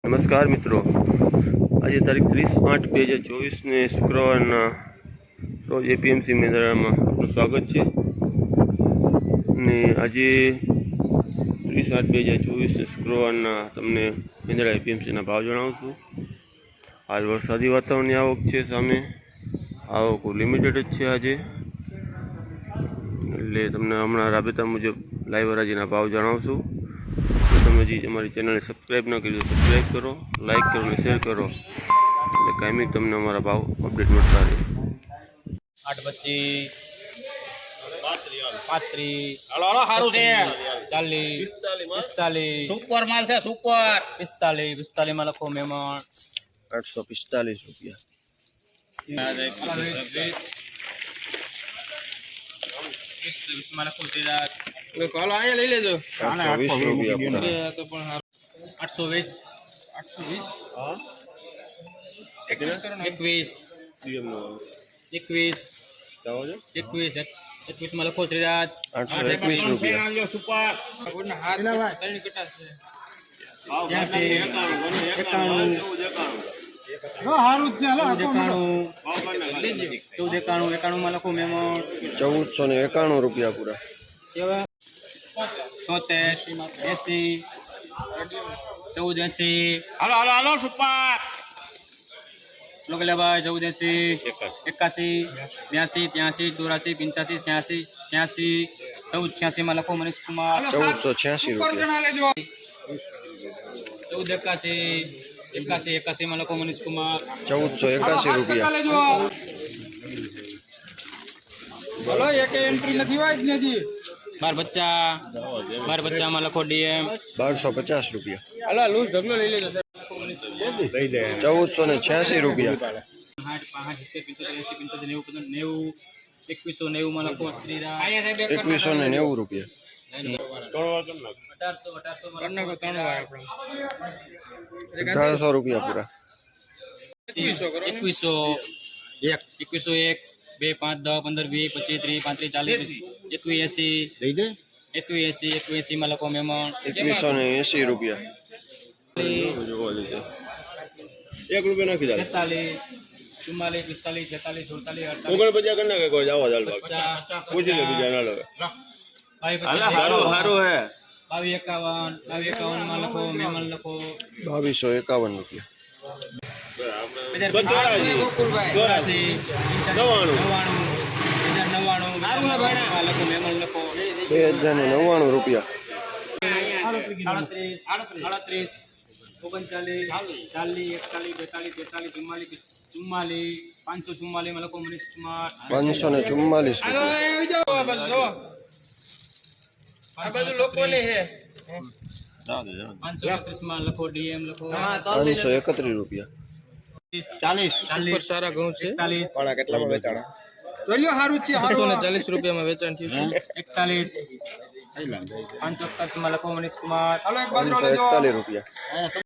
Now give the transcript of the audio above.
નમસ્કાર મિત્રો, આજે તારીખ 30/8/2024 ને શુક્રવારના રોજ એપીએમસી મેંદરડામાં આપનું સ્વાગત છે. અને આજે 30/8/2024 ને શુક્રવારના તમને મેંદરડા એપીએમસીના ભાવ જણાવું છું. હાલ વરસાદી વાતાવરણની આવક છે, સામે આવક લિમિટેડ જ છે આજે, એટલે તમને હમણાં રાબેતા મુજબ લાઈવ હરાજીના ભાવ જણાવશું. તમે જે અમારી ચેનલને સબસ્ક્રાઈબ ન કરી તો સબસ્ક્રાઈબ કરો, લાઈક કરો અને શેર કરો, એટલે કાયમી તમને અમારા ભાવ અપડેટ મળતા રહે. 825 35 સારું છે 40 45 સુપર માલ છે, સુપર 45 માં લખો મહેમાન 845 રૂપિયા. 20 માં લખો સિરાજ હાલો અહીંયા લઈ લેજો 820 રૂપિયા. 820 હા 21 માં લખો શ્રીરાજ 821 રૂપિયા. સુપર એકાણું માં લખો મહેમાન 1491 રૂપિયા પૂરા. 76 80 1480 હાલો સુપર ભાઈ 1480 81 82 83 84 85 86 માં લખો મનીષ કુમાર 1486 રૂપિયા. 81 માં લખો મનીષ કુમાર 1481 રૂપિયા. બોલો એક એન્ટ્રી નથી હોય જ નથી. બાર બચ્ચામાં લખો ડીએમ 1250 રૂપિયા. હાલો લૂઝ ઢગલો લઈ લેજો 1486 રૂપિયા. 2190 માં લખો શ્રીરામ 2190 રૂપિયા. 1800 રૂપિયા પૂરા. 2101 2 5 10 15 20 25 30 35 40 81 માં લખો મહેમાન 2180 રૂપિયા. 1 રૂપિયા નાખી દે. 43 44 45 46 47 48 ઓગણ બજા કરના કે કોઈ જાવ જાલ પૂછી લે બીજા ના લે. હારો હે 2251 માં લખો મહેમાન લખો 2251 રૂપિયા. 2099 રૂપિયા. 38 39 40 41 42 43 44 45 44 544 માં લખો મનીષ કુમાર 544 531 માં લખો ડીએમ લખો 531 રૂપિયા. 40 સારા ઘઉં છે 41 પાણા કેટલામાં વેચાણા? જોલ્યો હારું છે 840 રૂપિયામાં વેચાણ થયું છે 41 541 માં લખો મનીષ કુમાર 541 રૂપિયા.